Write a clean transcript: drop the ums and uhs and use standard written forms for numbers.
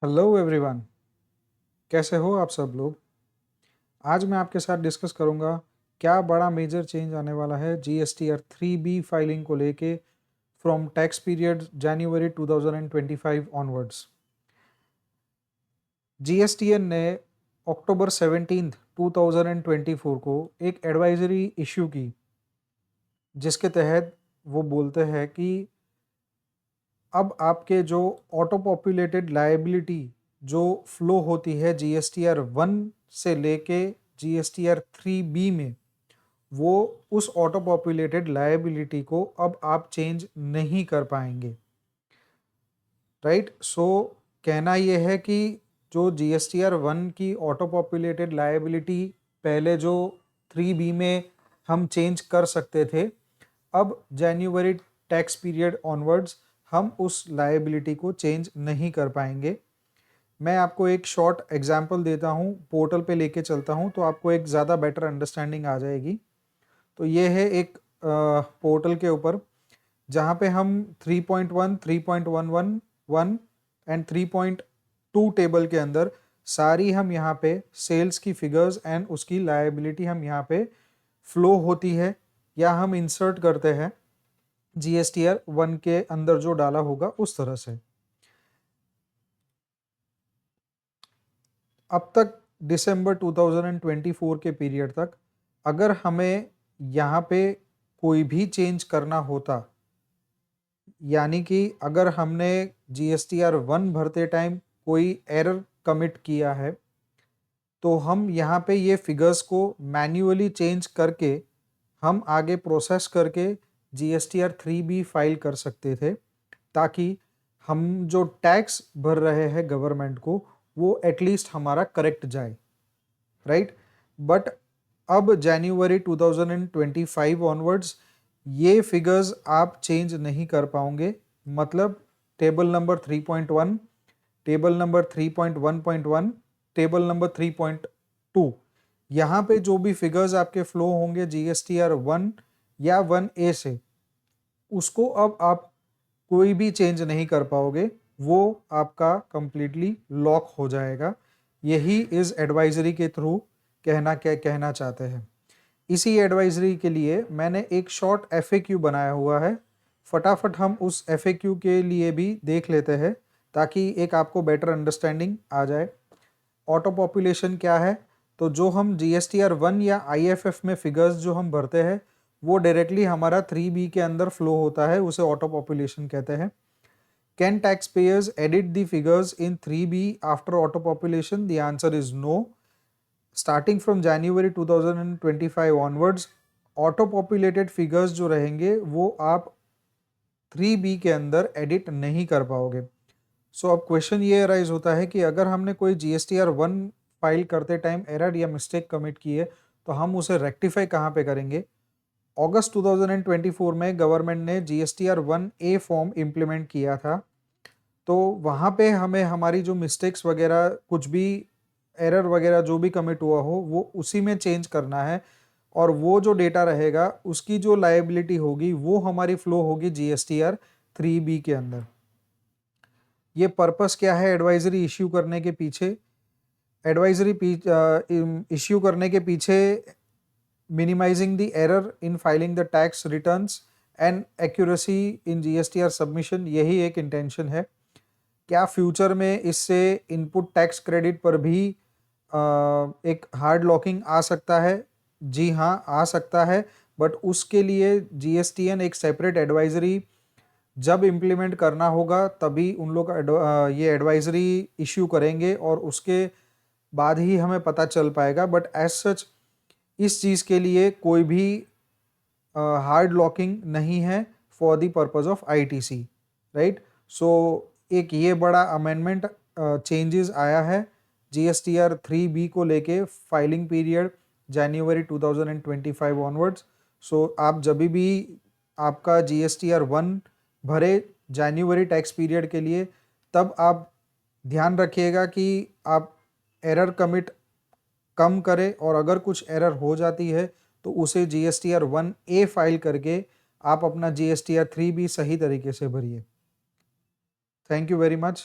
Hello everyone, कैसे हो आप सब लोग। आज मैं आपके साथ डिस्कस करूंगा क्या बड़ा मेजर चेंज आने वाला है जीएसटीआर 3B फाइलिंग को लेके from tax period January 2025 onwards. GSTN ने अक्टूबर 17 2024 को एक एडवाइजरी इशू की, जिसके तहत वो बोलते हैं कि अब आपके जो ऑटो पॉपुलेटेड लायबिलिटी जो फ्लो होती है जीएसटीआर 1 से लेके जीएसटीआर 3B में, वो उस ऑटो पॉपुलेटेड लायबिलिटी को अब आप चेंज नहीं कर पाएंगे। राइट, सो कहना ये है कि जो जीएसटीआर 1 की ऑटो पॉपुलेटेड लायबिलिटी पहले जो 3B में हम चेंज कर सकते थे, अब जनवरी टैक्स पीरियड ऑनवर्ड्स हम उस लायबिलिटी को चेंज नहीं कर पाएंगे। मैं आपको एक शॉर्ट एग्जांपल देता हूँ, पोर्टल पे लेके चलता हूँ तो आपको एक ज़्यादा बेटर अंडरस्टैंडिंग आ जाएगी। तो ये है एक पोर्टल के ऊपर जहाँ पे हम 3.1, 3.111 एंड 3.2 टेबल के अंदर सारी हम यहाँ पे सेल्स की फिगर्स एंड उसकी लायबिलिटी हम यहाँ पे फ्लो होती है या हम इंसर्ट करते हैं जीएसटीआर 1 के अंदर जो डाला होगा उस तरह से। अब तक दिसंबर 2024 के पीरियड तक अगर हमें यहाँ पे कोई भी चेंज करना होता, यानी कि अगर हमने जीएसटीआर 1 भरते टाइम कोई एरर कमिट किया है, तो हम यहाँ पे ये फिगर्स को मैन्युअली चेंज करके हम आगे प्रोसेस करके जीएसटीआर 3B फाइल कर सकते थे, ताकि हम जो टैक्स भर रहे हैं गवर्नमेंट को वो एटलीस्ट हमारा करेक्ट जाए। राइट, बट अब जनवरी 2025 ऑनवर्ड्स ये फिगर्स आप चेंज नहीं कर पाओगे। मतलब table number 3.1, table number 3.1.1, table number 3.2, यहाँ पे जो भी फिगर्स आपके फ्लो होंगे जीएसटीआर 1 या 1A से, उसको अब आप कोई भी चेंज नहीं कर पाओगे, वो आपका कंप्लीटली लॉक हो जाएगा। यही इस एडवाइजरी के थ्रू कहना चाहते हैं। इसी एडवाइजरी के लिए मैंने एक शॉर्ट FAQ बनाया हुआ है। फटाफट हम उस FAQ के लिए भी देख लेते हैं ताकि एक आपको बेटर अंडरस्टैंडिंग आ जाए। ऑटो पॉपुलेशन क्या है? तो जो हम जीएसटीआर 1 या IFF में फिगर्स जो हम भरते हैं वो डायरेक्टली हमारा 3B के अंदर फ्लो होता है, उसे ऑटो पॉपुलेशन कहते हैं। Can tax payers edit the figures in 3B after auto population? The answer is no. Starting from January 2025 onwards auto populated figures जो रहेंगे वो आप 3B के अंदर एडिट नहीं कर पाओगे। सो अब क्वेश्चन ये अराइज होता है कि अगर हमने कोई जीएसटीआर 1 फाइल करते टाइम एरर या मिस्टेक कमिट की है तो हम उसे रेक्टिफाई कहाँ पे करेंगे? अगस्त 2024 में गवर्नमेंट ने जीएसटीआर 1A फॉर्म इम्प्लीमेंट किया था, तो वहाँ पे हमें हमारी जो मिस्टेक्स वगैरह कुछ भी एरर वगैरह जो भी कमिट हुआ हो वो उसी में चेंज करना है, और वो जो डेटा रहेगा उसकी जो लायबिलिटी होगी वो हमारी फ्लो होगी जीएसटीआर 3B के अंदर। ये पर्पस क्या है एडवाइजरी इश्यू करने के पीछे? एडवाइजरी इश्यू करने के पीछे minimising the error in filing the tax returns and accuracy in GSTR submission, यही एक इंटेंशन है। क्या फ्यूचर में इससे इनपुट टैक्स क्रेडिट पर भी एक हार्ड लॉकिंग आ सकता है? जी हाँ, आ सकता है, बट उसके लिए जीएसटीएन एक सेपरेट एडवाइजरी जब इम्प्लीमेंट करना होगा तभी उन लोग ये एडवाइजरी इश्यू करेंगे और उसके बाद ही हमें पता चल पाएगा। बट एज सच इस चीज़ के लिए कोई भी हार्ड लॉकिंग नहीं है for the purpose of ITC. Right, so एक ये बड़ा अमेंडमेंट चेंजेस आया है जीएसटीआर 3B को लेके फाइलिंग पीरियड जनवरी 2025 ऑनवर्ड्स। सो आप जब भी आपका जीएसटीआर 1 भरे जनवरी टैक्स पीरियड के लिए, तब आप ध्यान रखिएगा कि आप एरर कमिट कम करें, और अगर कुछ एरर हो जाती है तो उसे जीएसटीआर 1A फाइल करके आप अपना जीएसटीआर 3B सही तरीके से भरिए। Thank you very much.